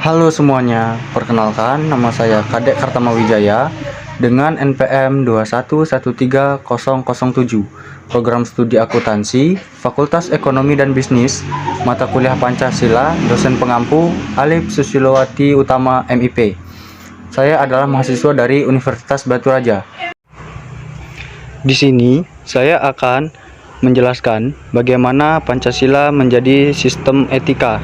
Halo semuanya, perkenalkan nama saya Kadek Kartama Wijaya dengan NPM 2113007, Program Studi Akuntansi, Fakultas Ekonomi dan Bisnis, Mata Kuliah Pancasila, Dosen Pengampu, Alif Susilowati Utama MIP. Saya adalah mahasiswa dari Universitas Batu Raja. Di sini saya akan menjelaskan bagaimana Pancasila menjadi sistem etika.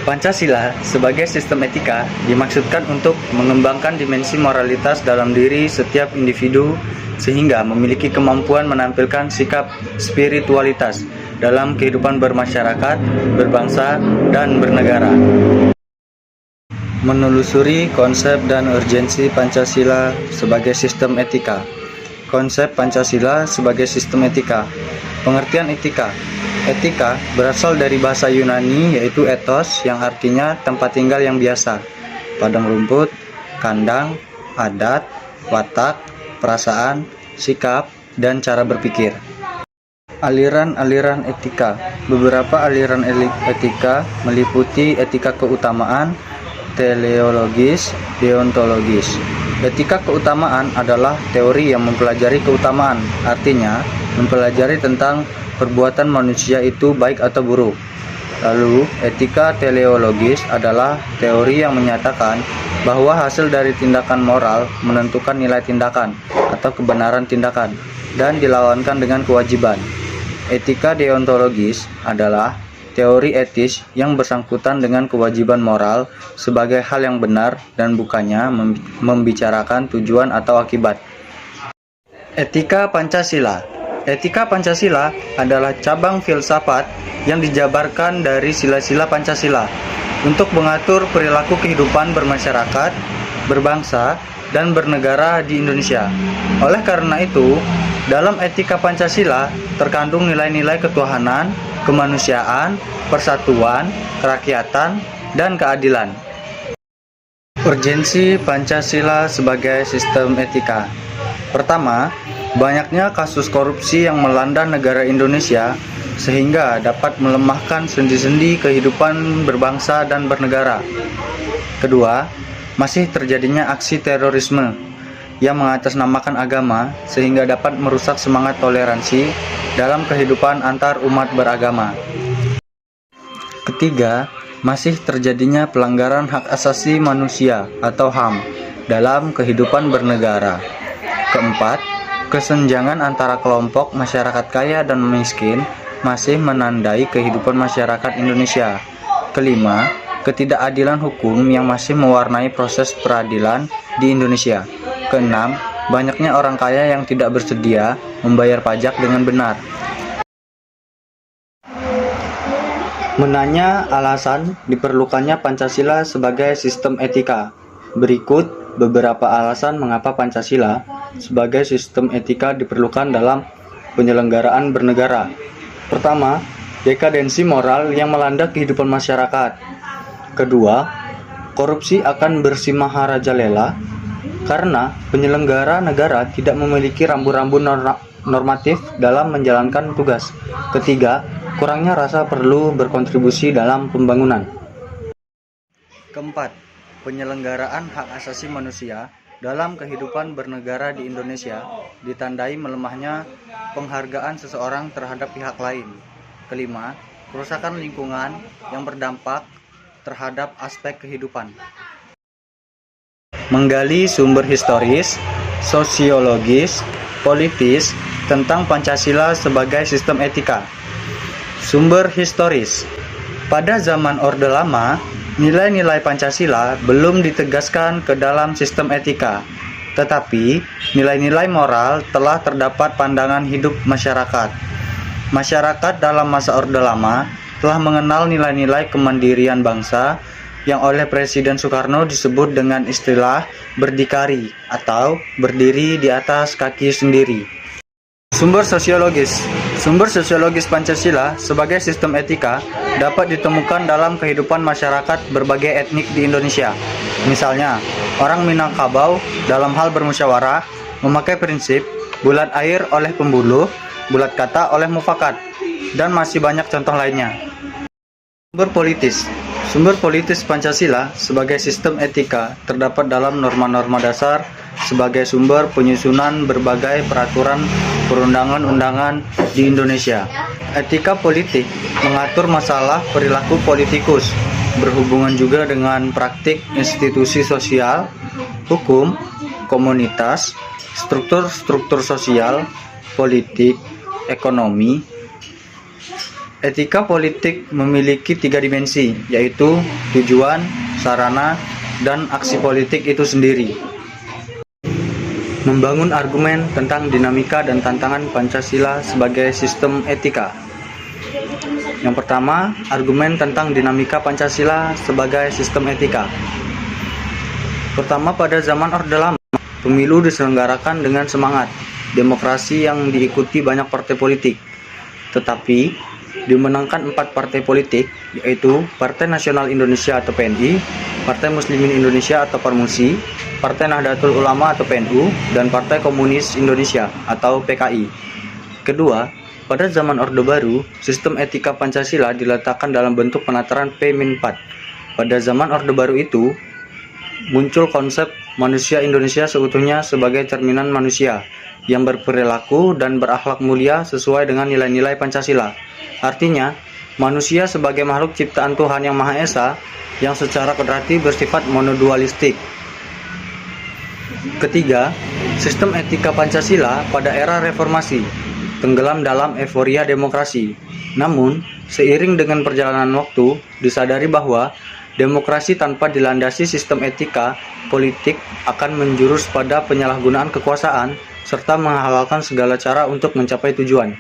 Pancasila sebagai sistem etika dimaksudkan untuk mengembangkan dimensi moralitas dalam diri setiap individu sehingga memiliki kemampuan menampilkan sikap spiritualitas dalam kehidupan bermasyarakat, berbangsa, dan bernegara. Menelusuri konsep dan urgensi Pancasila sebagai sistem etika. Konsep Pancasila sebagai sistem etika. Pengertian etika. Etika berasal dari bahasa Yunani yaitu ethos yang artinya tempat tinggal yang biasa, padang rumput, kandang, adat, watak, perasaan, sikap, dan cara berpikir. Aliran-aliran etika. Beberapa aliran etika meliputi etika keutamaan, teleologis, deontologis. Etika keutamaan adalah teori yang mempelajari keutamaan, artinya mempelajari tentang perbuatan manusia itu baik atau buruk. Lalu, etika teleologis adalah teori yang menyatakan bahwa hasil dari tindakan moral menentukan nilai tindakan atau kebenaran tindakan dan dilawankan dengan kewajiban. Etika deontologis adalah teori etis yang bersangkutan dengan kewajiban moral sebagai hal yang benar dan bukannya membicarakan tujuan atau akibat. Etika Pancasila. Etika Pancasila adalah cabang filsafat yang dijabarkan dari sila-sila Pancasila untuk mengatur perilaku kehidupan bermasyarakat, berbangsa, dan bernegara di Indonesia. Oleh karena itu, dalam etika Pancasila terkandung nilai-nilai ketuhanan, kemanusiaan, persatuan, kerakyatan, dan keadilan. Urgensi Pancasila sebagai sistem etika. Pertama, banyaknya kasus korupsi yang melanda negara Indonesia sehingga dapat melemahkan sendi-sendi kehidupan berbangsa dan bernegara. Kedua, masih terjadinya aksi terorisme yang mengatasnamakan agama sehingga dapat merusak semangat toleransi dalam kehidupan antar umat beragama. Ketiga, masih terjadinya pelanggaran hak asasi manusia atau HAM dalam kehidupan bernegara. Keempat, kesenjangan antara kelompok masyarakat kaya dan miskin masih menandai kehidupan masyarakat Indonesia. Kelima, ketidakadilan hukum yang masih mewarnai proses peradilan di Indonesia. Keenam, banyaknya orang kaya yang tidak bersedia membayar pajak dengan benar. Menanya alasan diperlukannya Pancasila sebagai sistem etika. Berikut beberapa alasan mengapa Pancasila sebagai sistem etika diperlukan dalam penyelenggaraan bernegara. Pertama, dekadensi moral yang melanda kehidupan masyarakat. Kedua, korupsi akan bersimaharajalela karena penyelenggara negara tidak memiliki rambu-rambu normatif dalam menjalankan tugas. Ketiga, kurangnya rasa perlu berkontribusi dalam pembangunan. Keempat, penyelenggaraan hak asasi manusia dalam kehidupan bernegara di Indonesia ditandai melemahnya penghargaan seseorang terhadap pihak lain. Kelima, kerusakan lingkungan yang berdampak terhadap aspek kehidupan. Menggali sumber historis, sosiologis, politis tentang Pancasila sebagai sistem etika. Sumber historis. Pada zaman Orde Lama, nilai-nilai Pancasila belum ditegaskan ke dalam sistem etika, tetapi nilai-nilai moral telah terdapat pandangan hidup masyarakat. Masyarakat dalam masa Orde Lama telah mengenal nilai-nilai kemandirian bangsa yang oleh Presiden Soekarno disebut dengan istilah berdikari atau berdiri di atas kaki sendiri. Sumber sosiologis. Sumber sosiologis Pancasila sebagai sistem etika dapat ditemukan dalam kehidupan masyarakat berbagai etnik di Indonesia. Misalnya, orang Minangkabau dalam hal bermusyawarah memakai prinsip bulat air oleh pembuluh, bulat kata oleh mufakat, dan masih banyak contoh lainnya. Sumber politis. Sumber politis Pancasila sebagai sistem etika terdapat dalam norma-norma dasar sebagai sumber penyusunan berbagai peraturan perundang-undangan di Indonesia. Etika politik mengatur masalah perilaku politikus, berhubungan juga dengan praktik institusi sosial, hukum, komunitas, struktur-struktur sosial, politik, ekonomi. Etika politik memiliki 3 dimensi, yaitu tujuan, sarana, dan aksi politik itu sendiri. Membangun argumen tentang dinamika dan tantangan Pancasila sebagai sistem etika. Yang pertama, argumen tentang dinamika Pancasila sebagai sistem etika. Pertama, pada zaman Orde Lama, pemilu diselenggarakan dengan semangat demokrasi yang diikuti banyak partai politik. Tetapi dimenangkan 4 partai politik, yaitu Partai Nasional Indonesia atau PNI, Partai Muslimin Indonesia atau Parmusi, Partai Nahdlatul Ulama atau PNU, dan Partai Komunis Indonesia atau PKI. Kedua, pada zaman Orde Baru, sistem etika Pancasila diletakkan dalam bentuk penataran P-4. Pada zaman Orde Baru itu, muncul konsep manusia Indonesia seutuhnya sebagai cerminan manusia yang berperilaku dan berakhlak mulia sesuai dengan nilai-nilai Pancasila. Artinya, manusia sebagai makhluk ciptaan Tuhan Yang Maha Esa yang secara kodrati bersifat monodualistik. Ketiga, sistem etika Pancasila pada era reformasi tenggelam dalam euforia demokrasi. Namun, seiring dengan perjalanan waktu, disadari bahwa demokrasi tanpa dilandasi sistem etika politik akan menjurus pada penyalahgunaan kekuasaan serta menghalalkan segala cara untuk mencapai tujuan.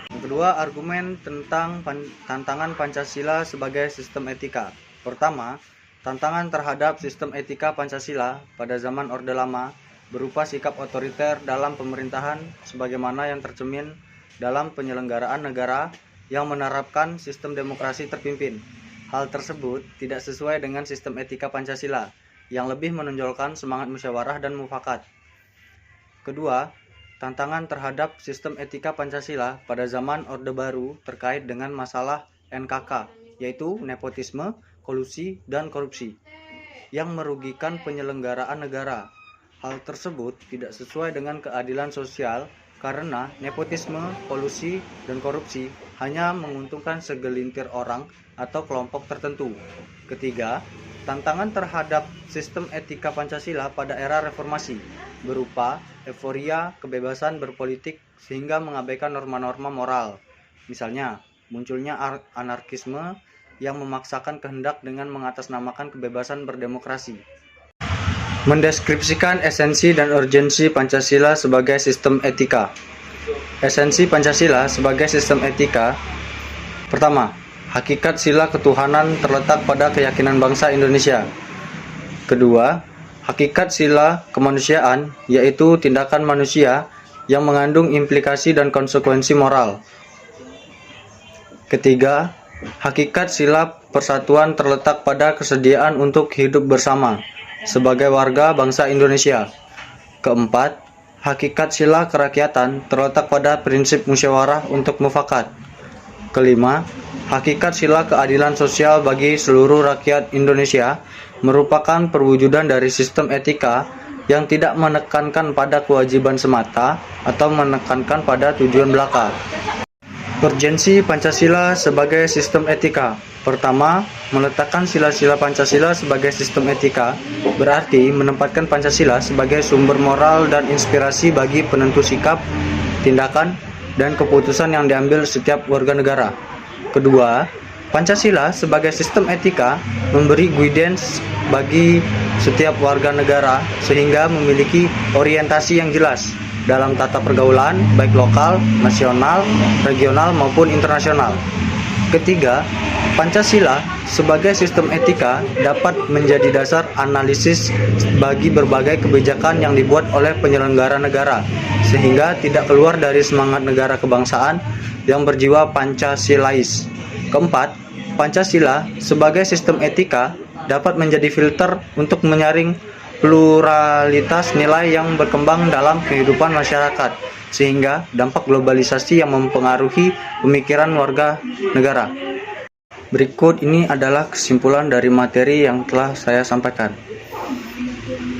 Yang kedua, argumen tentang tantangan Pancasila sebagai sistem etika. Pertama, tantangan terhadap sistem etika Pancasila pada zaman Orde Lama berupa sikap otoriter dalam pemerintahan sebagaimana yang tercermin dalam penyelenggaraan negara yang menerapkan sistem demokrasi terpimpin. Hal tersebut tidak sesuai dengan sistem etika Pancasila yang lebih menonjolkan semangat musyawarah dan mufakat. Kedua, tantangan terhadap sistem etika Pancasila pada zaman Orde Baru terkait dengan masalah NKK, yaitu nepotisme, kolusi, dan korupsi, yang merugikan penyelenggaraan negara. Hal tersebut tidak sesuai dengan keadilan sosial karena nepotisme, kolusi, dan korupsi hanya menguntungkan segelintir orang atau kelompok tertentu. Ketiga, tantangan terhadap sistem etika Pancasila pada era reformasi berupa euforia kebebasan berpolitik sehingga mengabaikan norma-norma moral. Misalnya, munculnya anarkisme yang memaksakan kehendak dengan mengatasnamakan kebebasan berdemokrasi. Mendeskripsikan esensi dan urgensi Pancasila sebagai sistem etika. Esensi Pancasila sebagai sistem etika. Pertama, hakikat sila ketuhanan terletak pada keyakinan bangsa Indonesia. Kedua, hakikat sila kemanusiaan yaitu tindakan manusia yang mengandung implikasi dan konsekuensi moral. Ketiga, hakikat sila persatuan terletak pada kesediaan untuk hidup bersama sebagai warga bangsa Indonesia. Keempat, hakikat sila kerakyatan terletak pada prinsip musyawarah untuk mufakat. Kelima, hakikat sila keadilan sosial bagi seluruh rakyat Indonesia merupakan perwujudan dari sistem etika yang tidak menekankan pada kewajiban semata atau menekankan pada tujuan belaka. Urgensi Pancasila sebagai sistem etika. Pertama, meletakkan sila-sila Pancasila sebagai sistem etika berarti menempatkan Pancasila sebagai sumber moral dan inspirasi bagi penentu sikap, tindakan, dan keputusan yang diambil setiap warga negara. Kedua, Pancasila sebagai sistem etika memberi guidance bagi setiap warga negara sehingga memiliki orientasi yang jelas dalam tata pergaulan baik lokal, nasional, regional maupun internasional. Ketiga, Pancasila sebagai sistem etika dapat menjadi dasar analisis bagi berbagai kebijakan yang dibuat oleh penyelenggara negara sehingga tidak keluar dari semangat negara kebangsaan yang berjiwa Pancasilais. Keempat, Pancasila sebagai sistem etika dapat menjadi filter untuk menyaring pluralitas nilai yang berkembang dalam kehidupan masyarakat sehingga dampak globalisasi yang mempengaruhi pemikiran warga negara. Berikut ini adalah kesimpulan dari materi yang telah saya sampaikan.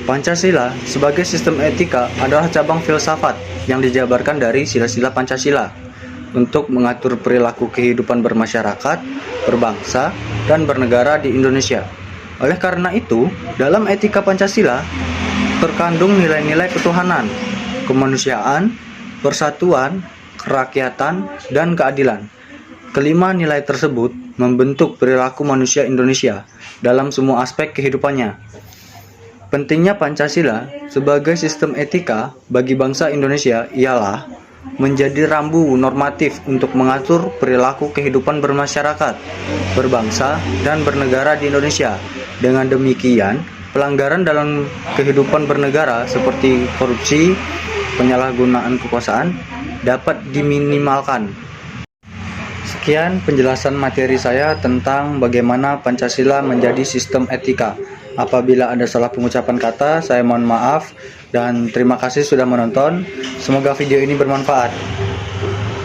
Pancasila sebagai sistem etika adalah cabang filsafat yang dijabarkan dari sila-sila Pancasila untuk mengatur perilaku kehidupan bermasyarakat, berbangsa, dan bernegara di Indonesia. Oleh karena itu, dalam etika Pancasila terkandung nilai-nilai ketuhanan, kemanusiaan, persatuan, kerakyatan, dan keadilan. Kelima nilai tersebut membentuk perilaku manusia Indonesia dalam semua aspek kehidupannya. Pentingnya Pancasila sebagai sistem etika bagi bangsa Indonesia ialah menjadi rambu normatif untuk mengatur perilaku kehidupan bermasyarakat, berbangsa, dan bernegara di Indonesia. Dengan demikian, pelanggaran dalam kehidupan bernegara seperti korupsi, penyalahgunaan kekuasaan dapat diminimalkan. Sekian penjelasan materi saya tentang bagaimana Pancasila menjadi sistem etika. Apabila ada salah pengucapan kata, saya mohon maaf dan terima kasih sudah menonton. Semoga video ini bermanfaat.